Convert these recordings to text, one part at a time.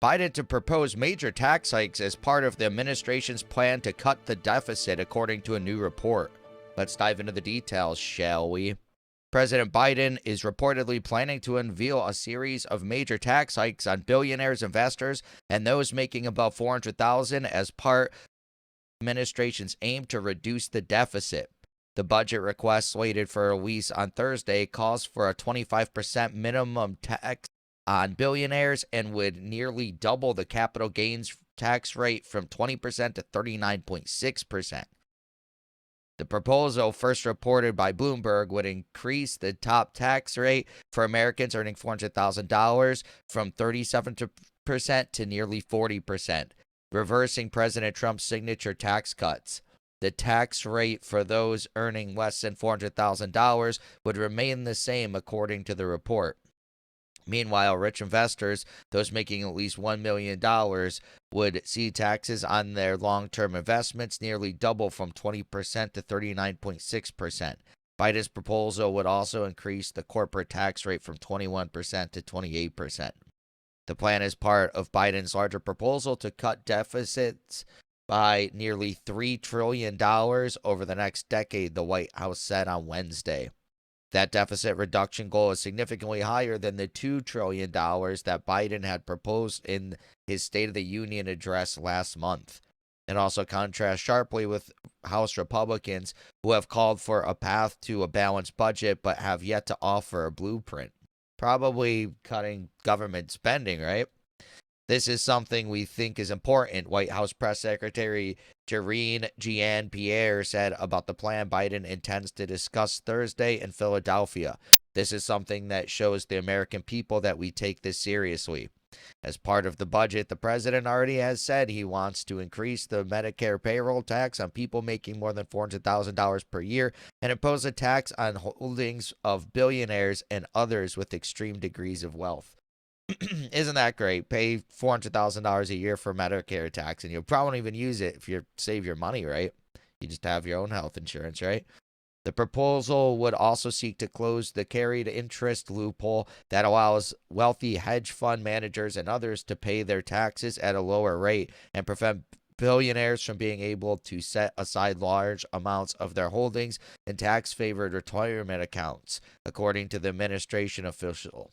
Biden to propose major tax hikes as part of the administration's plan to cut the deficit, according to a new report. Let's dive into the details, shall we? President Biden is reportedly planning to unveil a series of major tax hikes on billionaires, investors, and those making above $400,000 as part of the administration's aim to reduce the deficit. The budget request, slated for release on Thursday, calls for a 25% minimum tax on billionaires and would nearly double the capital gains tax rate from 20% to 39.6%. The proposal, first reported by Bloomberg, would increase the top tax rate for Americans earning $400,000 from 37% to nearly 40%, reversing President Trump's signature tax cuts. The tax rate for those earning less than $400,000 would remain the same, according to the report. Meanwhile, rich investors, those making at least $1 million, would see taxes on their long-term investments nearly double from 20% to 39.6%. Biden's proposal would also increase the corporate tax rate from 21% to 28%. The plan is part of Biden's larger proposal to cut deficits by nearly $3 trillion over the next decade, the White House said on Wednesday. That deficit reduction goal is significantly higher than the $2 trillion that Biden had proposed in his State of the Union address last month. It also contrasts sharply with House Republicans, who have called for a path to a balanced budget but have yet to offer a blueprint. Probably cutting government spending, right? This is something we think is important, White House Press Secretary Karine Jean-Pierre said about the plan Biden intends to discuss Thursday in Philadelphia. This is something that shows the American people that we take this seriously. As part of the budget, the president already has said he wants to increase the Medicare payroll tax on people making more than $400,000 per year and impose a tax on holdings of billionaires and others with extreme degrees of wealth. Isn't that great? Pay $400,000 a year for Medicare tax, and you'll probably even use it if you save your money, right? You just have your own health insurance, right? The proposal would also seek to close the carried interest loophole that allows wealthy hedge fund managers and others to pay their taxes at a lower rate and prevent billionaires from being able to set aside large amounts of their holdings in tax-favored retirement accounts, according to the administration official.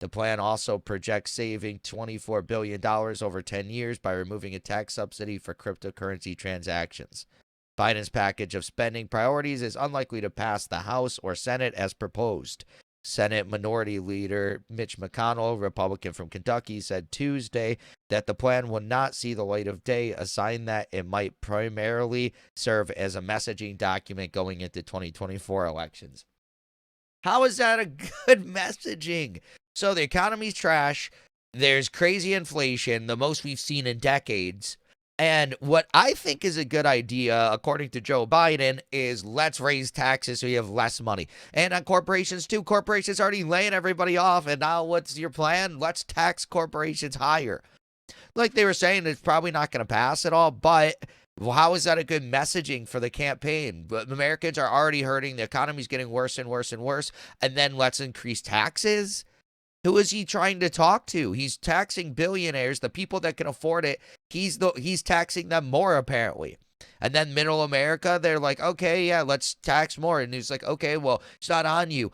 The plan also projects saving $24 billion over 10 years by removing a tax subsidy for cryptocurrency transactions. Biden's package of spending priorities is unlikely to pass the House or Senate as proposed. Senate Minority Leader Mitch McConnell, Republican from Kentucky, said Tuesday that the plan would not see the light of day, a sign that it might primarily serve as a messaging document going into 2024 elections. How is that a good messaging? So the economy's trash. There's crazy inflation, the most we've seen in decades. And what I think is a good idea, according to Joe Biden, is let's raise taxes so you have less money. And on corporations, too. Corporations already laying everybody off. And now what's your plan? Let's tax corporations higher. Like they were saying, it's probably not going to pass at all. But how is that a good messaging for the campaign? Americans are already hurting. The economy's getting worse and worse and worse. And then let's increase taxes? Who is he trying to talk to? He's taxing billionaires, the people that can afford it. He's taxing them more, apparently. And then middle America, they're like, okay, yeah, let's tax more. And he's like, okay, well, it's not on you.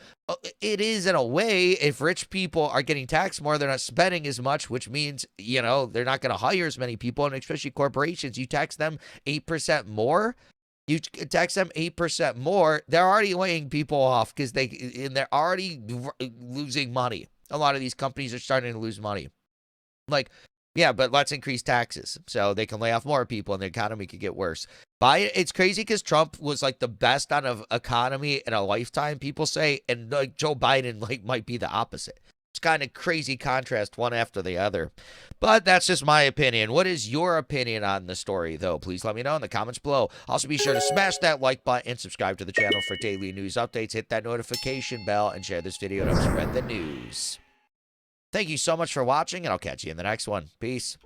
It is in a way. If rich people are getting taxed more, they're not spending as much, which means, they're not going to hire as many people. And especially corporations, you tax them 8% more. You tax them 8% more. They're already laying people off because they're already losing money. A lot of these companies are starting to lose money. Yeah, but let's increase taxes so they can lay off more people and the economy could get worse. It's crazy because Trump was the best on an economy in a lifetime, people say, and Joe Biden might be the opposite. It's kind of crazy contrast, one after the other. But that's just my opinion. What is your opinion on the story, though? Please let me know in the comments below. Also, be sure to smash that like button and subscribe to the channel for daily news updates. Hit that notification bell and share this video to spread the news. Thank you so much for watching, and I'll catch you in the next one. Peace.